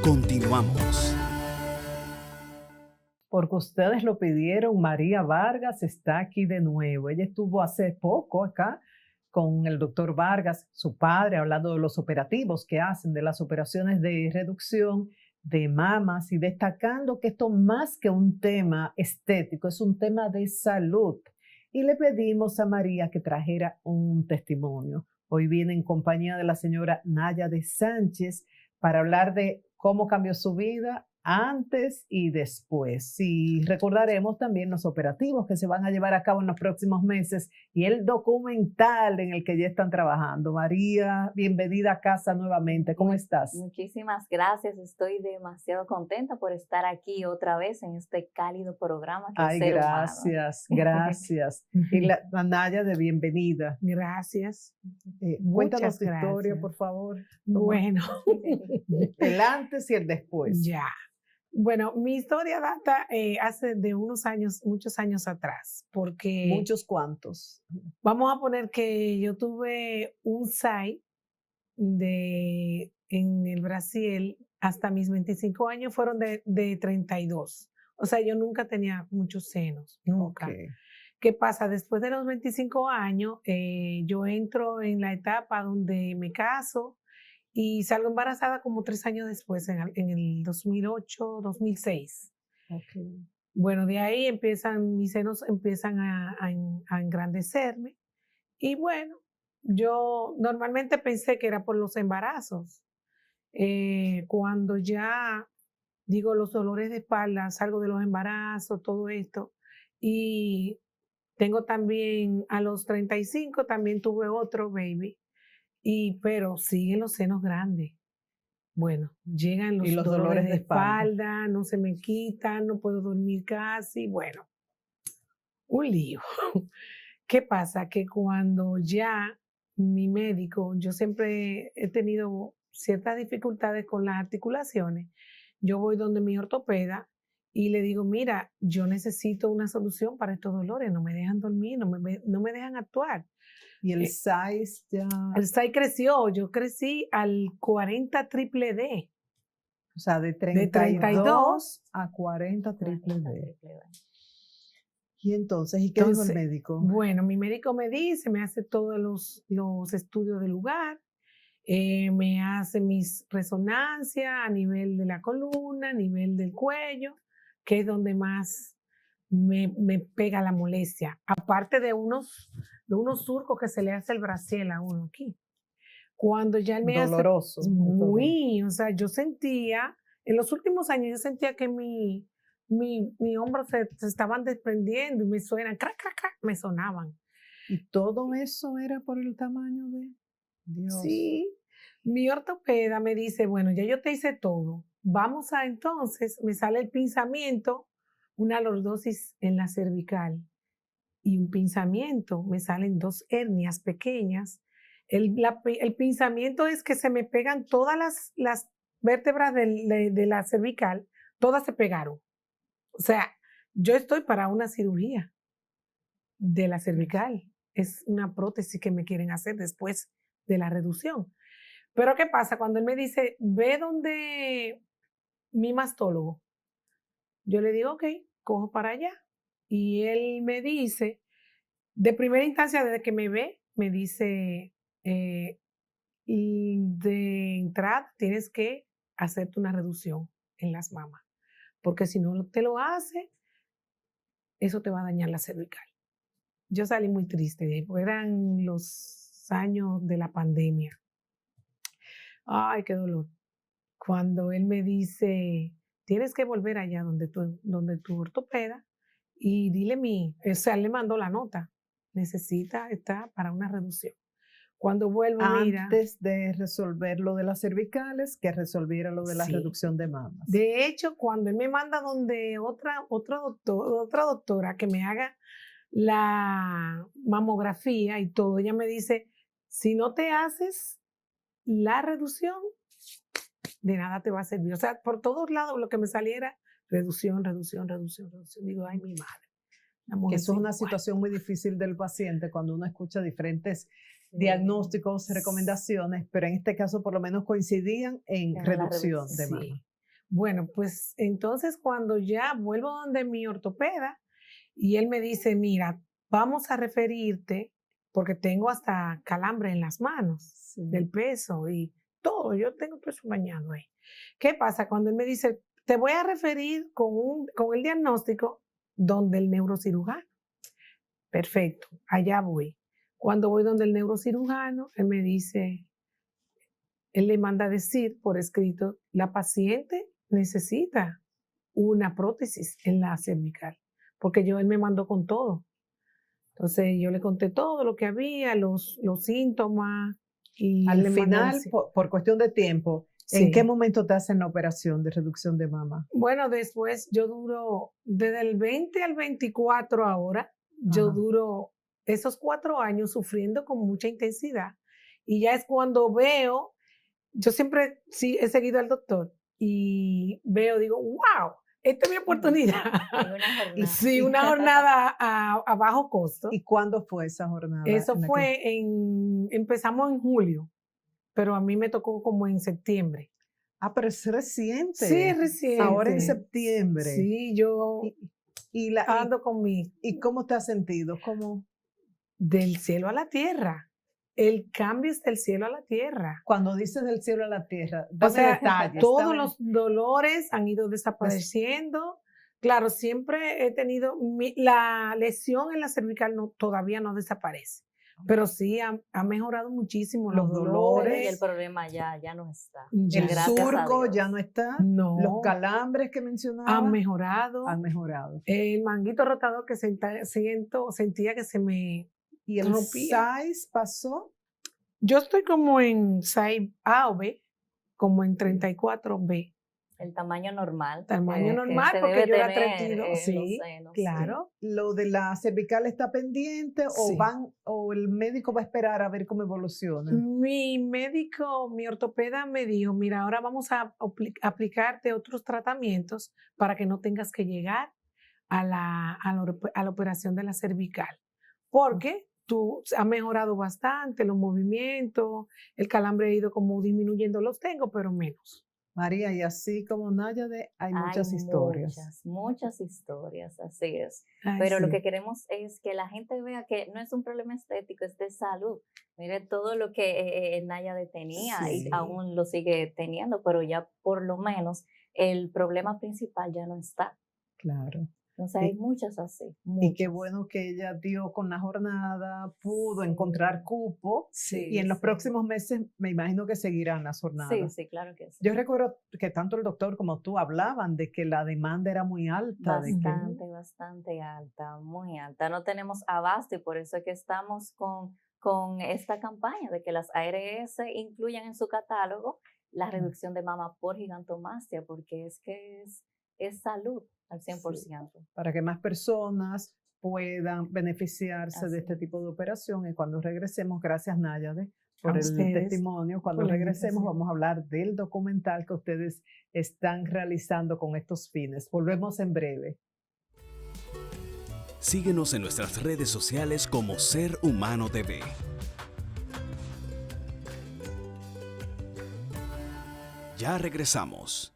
Continuamos. Porque ustedes lo pidieron, María Vargas está aquí de nuevo. Ella estuvo hace poco acá con el doctor Vargas, su padre, hablando de los operativos que hacen, de las operaciones de reducción de mamas y destacando que esto más que un tema estético, es un tema de salud. Y le pedimos a María que trajera un testimonio. Hoy viene en compañía de la señora Naya de Sánchez para hablar de cómo cambió su vida antes y después. Y recordaremos también los operativos que se van a llevar a cabo en los próximos meses y el documental en el que ya están trabajando. María, bienvenida a casa nuevamente. ¿Cómo estás? Muchísimas gracias. Estoy demasiado contenta por estar aquí otra vez en este cálido programa que es Ser gracias, Humano. Gracias. Y la Naya de bienvenida. Gracias. Cuéntanos tu historia, por favor. Bueno. El antes y el después. Ya. Bueno, mi historia data hace de unos años, muchos años atrás, porque... ¿Muchos cuántos? Vamos a poner que yo tuve un SAI en el Brasil hasta mis 25 años, fueron de 32. O sea, yo nunca tenía muchos senos, nunca. Okay. ¿Qué pasa? Después de los 25 años, yo entro en la etapa donde me caso, y salgo embarazada como 3 años después, en el 2008, 2006. Okay. Bueno, de ahí mis senos empiezan a engrandecerme. Y bueno, yo normalmente pensé que era por los embarazos. Cuando ya, digo, los dolores de espalda, salgo de los embarazos, todo esto. Y tengo también, a los 35, también tuve otro baby. Pero siguen los senos grandes. Bueno, llegan los dolores de espalda, no se me quitan, no puedo dormir casi. Bueno, un lío. ¿Qué pasa? Que cuando ya mi médico, yo siempre he tenido ciertas dificultades con las articulaciones, yo voy donde mi ortopeda y le digo, mira, yo necesito una solución para estos dolores, no me dejan dormir, no me dejan actuar. ¿Y el size ya? El size creció, yo crecí al 40 triple D. O sea, de 32 a 40 triple D. ¿Y entonces, y qué dijo el médico? Bueno, mi médico me dice, me hace todos los estudios del lugar, me hace mis resonancias a nivel de la columna, a nivel del cuello, que es donde más me pega la molestia. Aparte de unos surcos que se le hace el brasier a uno aquí. Cuando ya él me doloroso. O sea, yo sentía, en los últimos años yo sentía que mi hombro se estaban desprendiendo y me suenan, crac, crac, crac, me sonaban. ¿Y todo eso era por el tamaño de Dios? Sí. Mi ortopeda me dice, bueno, ya yo te hice todo. Vamos a entonces, me sale el pinzamiento, una lordosis en la cervical y un pinzamiento, me salen 2 hernias pequeñas. El pinzamiento es que se me pegan todas las vértebras de la cervical, todas se pegaron. O sea, yo estoy para una cirugía de la cervical. Es una prótesis que me quieren hacer después de la reducción. Pero ¿qué pasa? Cuando él me dice, ve donde mi mastólogo, yo le digo, ok, cojo para allá. Y él me dice, de primera instancia, desde que me ve, me dice, y de entrada tienes que hacerte una reducción en las mamas, porque si no te lo hace, eso te va a dañar la cervical. Yo salí muy triste de ahí, porque eran los años de la pandemia. Ay, qué dolor. Cuando él me dice, tienes que volver allá donde tu ortopeda y dile o sea, le mandó la nota, necesita estar para una reducción. Cuando vuelvo, antes de resolver lo de las cervicales, que resolviera lo de la reducción de mamas. De hecho, cuando él me manda donde otra doctora que me haga la mamografía y todo, ella me dice, si no te haces la reducción, de nada te va a servir. O sea, por todos lados lo que me saliera, reducción. Digo, ay, mi madre. Que eso es una situación muy difícil del paciente cuando uno escucha diferentes diagnósticos, recomendaciones, pero en este caso por lo menos coincidían en reducción de mama. Bueno, pues entonces cuando ya vuelvo donde mi ortopeda y él me dice, mira, vamos a referirte porque tengo hasta calambre en las manos del peso y todo, yo tengo peso bañado ahí. ¿Qué pasa? Cuando él me dice, te voy a referir con el diagnóstico donde el neurocirujano. Perfecto, allá voy. Cuando voy donde el neurocirujano, él me dice, él le manda a decir por escrito, la paciente necesita una prótesis en la cervical, porque él me mandó con todo. Entonces yo le conté todo lo que había, los síntomas. Y al final, por cuestión de tiempo, ¿en qué momento te hacen la operación de reducción de mama? Bueno, después yo duro, desde el 20 al 24 ahora, yo duro esos 4 años sufriendo con mucha intensidad. Y ya es cuando veo, yo siempre sí he seguido al doctor y veo, digo, wow, esta es mi oportunidad. Sí, una jornada a bajo costo. ¿Y cuándo fue esa jornada? Eso fue empezamos en julio, pero a mí me tocó como en septiembre. Ah, pero es reciente. Sí, es reciente. Ahora en septiembre. Sí, yo ando con mi... ¿Y cómo te has sentido? ¿Cómo? Del cielo a la tierra. El cambio es del cielo a la tierra. Cuando dices del cielo a la tierra, o sea, detalles. Todos los dolores han ido desapareciendo. Claro, siempre he tenido, la lesión en la cervical todavía no desaparece, pero sí ha mejorado muchísimo los dolores. Y el problema ya no está. El surco ya no está. No. Los calambres que mencionaba han mejorado. Han mejorado. El manguito rotador que sentía que se me ¿Y el size pasó? Yo estoy como en size A o B, como en 34B. El tamaño normal. Tamaño normal, porque yo era 32. Sí, senos, claro. Sí. ¿Lo de la cervical está pendiente o el médico va a esperar a ver cómo evoluciona? Mi médico, mi ortopeda me dijo, mira, ahora vamos a aplicarte otros tratamientos para que no tengas que llegar a la operación de la cervical. Porque tú has mejorado bastante los movimientos, el calambre ha ido como disminuyendo, los tengo, pero menos. María, y así como Náyade, hay muchas historias. Muchas historias, así es. Pero lo que queremos es que la gente vea que no es un problema estético, es de salud. Mire todo lo que Náyade tenía y aún lo sigue teniendo, pero ya por lo menos el problema principal ya no está. Claro. Entonces hay muchas así. Muchas. Y qué bueno que ella dio con la jornada, pudo encontrar cupo y en los próximos meses me imagino que seguirán las jornadas. Sí, claro que sí. Yo recuerdo que tanto el doctor como tú hablaban de que la demanda era muy alta. Bastante alta, muy alta. No tenemos abasto y por eso es que estamos con esta campaña de que las ARS incluyan en su catálogo la reducción de mama por gigantomastia, porque es que es salud al 100%. Sí, para que más personas puedan beneficiarse de este tipo de operación. Y cuando regresemos, gracias Náyade por el testimonio, cuando regresemos vamos a hablar del documental que ustedes están realizando con estos fines. Volvemos en breve. Síguenos en nuestras redes sociales como Ser Humano TV. Ya regresamos.